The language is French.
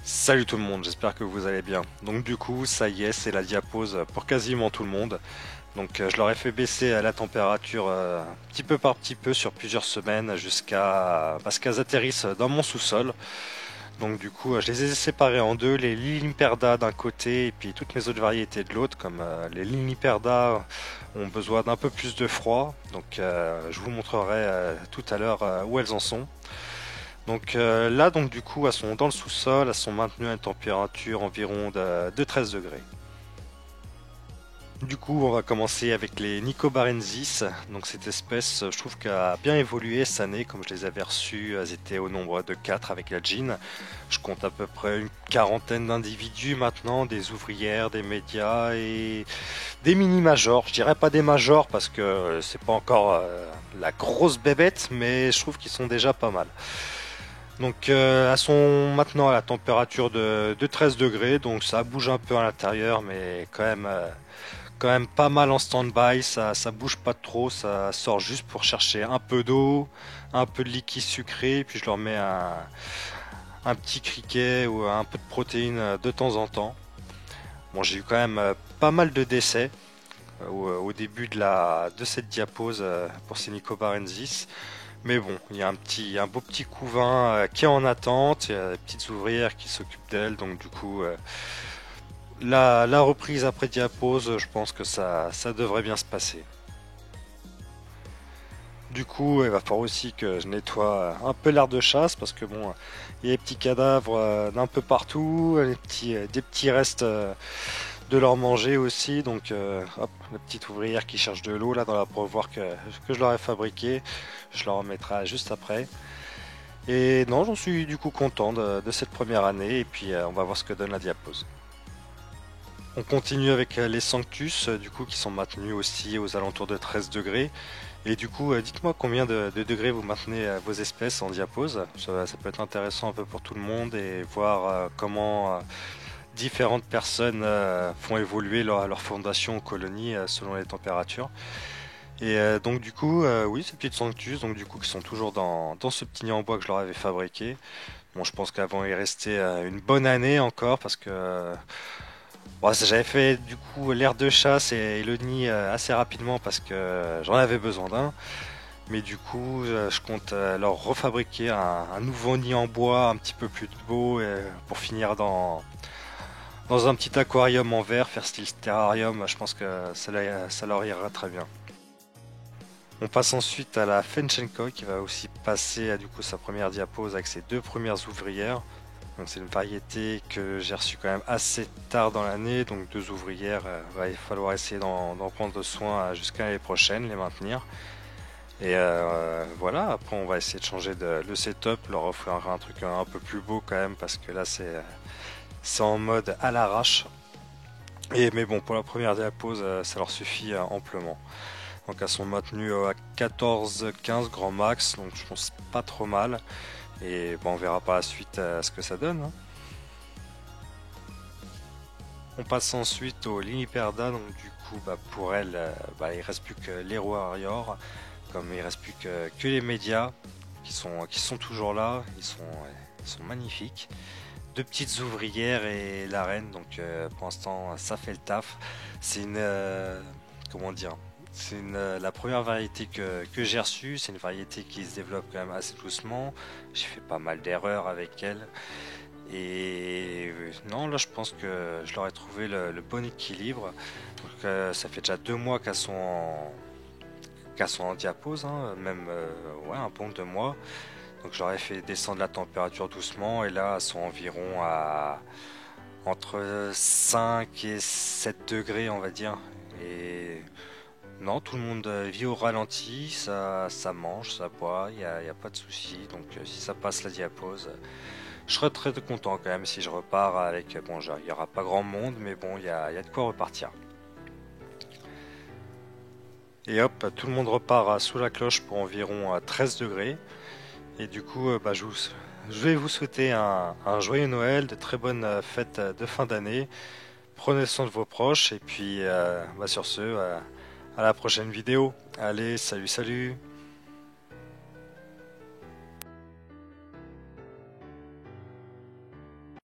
Salut tout le monde, j'espère que vous allez bien. Donc du coup, ça y est, c'est la diapause pour quasiment tout le monde. Donc je leur ai fait baisser la température petit peu par petit peu sur plusieurs semaines jusqu'à parce qu'elles atterrissent dans mon sous-sol. Donc du coup, je les ai séparés en deux, les Liliperda d'un côté et puis toutes mes autres variétés de l'autre. Comme les Liliperda ont besoin d'un peu plus de froid. Donc je vous montrerai tout à l'heure où elles en sont. Donc là, donc du coup, elles sont dans le sous-sol, elles sont maintenues à une température environ de 13 degrés. Du coup, on va commencer avec les Nicobarensis. Donc cette espèce, je trouve qu'elle a bien évolué cette année, comme je les avais reçues, elles étaient au nombre de 4 avec la jean. Je compte à peu près une quarantaine d'individus maintenant, des ouvrières, des médias et des mini-majors. Je dirais pas des majors parce que c'est pas encore la grosse bébête, mais je trouve qu'ils sont déjà pas mal. Donc elles sont maintenant à la température de 13 degrés, donc ça bouge un peu à l'intérieur, mais quand même pas mal en stand-by, ça bouge pas trop, ça sort juste pour chercher un peu d'eau, un peu de liquide sucré, puis je leur mets un petit criquet ou un peu de protéines de temps en temps. Bon, j'ai eu quand même pas mal de décès au début de cette diapause pour ces Nicobarensis. Mais bon, il y a un beau petit couvain qui est en attente, il y a des petites ouvrières qui s'occupent d'elle, donc du coup, la reprise après diapause, je pense que ça devrait bien se passer. Du coup, il va falloir aussi que je nettoie un peu l'aire de chasse parce que bon, il y a des petits cadavres d'un peu partout, des petits restes de leur manger aussi. Donc, hop, la petite ouvrière qui cherche de l'eau là dans la pourvoire que je leur ai fabriqué, je leur en mettrai juste après. Et non, j'en suis du coup content de cette première année et puis on va voir ce que donne la diapause. On continue avec les Sanctus, du coup, qui sont maintenus aussi aux alentours de 13 degrés. Et du coup, dites-moi combien de degrés vous maintenez vos espèces en diapause. Ça peut être intéressant un peu pour tout le monde et voir comment différentes personnes font évoluer leur fondation aux colonies selon les températures. Et donc du coup, oui, ces petites Sanctus, donc du coup, qui sont toujours dans ce petit nid en bois que je leur avais fabriqué. Bon, je pense qu'avant y rester une bonne année encore parce que bon, j'avais fait du coup l'aire de chasse et le nid assez rapidement parce que j'en avais besoin d'un. Mais du coup, je compte leur refabriquer un nouveau nid en bois un petit peu plus beau pour finir dans un petit aquarium en verre, faire style terrarium. Je pense que ça leur ira très bien. On passe ensuite à la Fenchenko qui va aussi passer du coup sa première diapose avec ses deux premières ouvrières. Donc c'est une variété que j'ai reçue quand même assez tard dans l'année, donc deux ouvrières, va falloir essayer d'en prendre soin jusqu'à l'année prochaine, les maintenir. Et voilà, après on va essayer de changer le setup, leur offrir un truc un peu plus beau quand même, parce que là c'est en mode à l'arrache. Et mais bon, pour la première diapose, ça leur suffit amplement. Donc elles sont maintenues à 14-15 grand max, donc je pense pas trop mal. Et bon, on verra par la suite ce que ça donne, hein. On passe ensuite au Liniperda, donc du coup pour elle, il reste plus que les Warriors, comme il reste plus que les médias qui sont toujours là, ils sont magnifiques. Deux petites ouvrières et la reine, donc pour l'instant ça fait le taf. C'est une comment dire, la première variété que j'ai reçue, c'est une variété qui se développe quand même assez doucement. J'ai fait pas mal d'erreurs avec elle. Et non, là je pense que je leur ai trouvé le bon équilibre. Donc, ça fait déjà 2 mois qu'elles sont en diapause, hein, même ouais, un bon 2 mois. Donc je leur ai fait descendre la température doucement et là elles sont environ à entre 5 et 7 degrés on va dire. Et non, tout le monde vit au ralenti, ça mange, ça boit, y a pas de souci. Donc si ça passe la diapause, je serais très content quand même si je repars avec. Bon, il n'y aura pas grand monde, mais bon, il y a de quoi repartir. Et hop, tout le monde repart sous la cloche pour environ 13 degrés. Et du coup, je vais vous souhaiter un joyeux Noël, de très bonnes fêtes de fin d'année. Prenez soin de vos proches et puis sur ce, à la prochaine vidéo. Allez, salut, salut!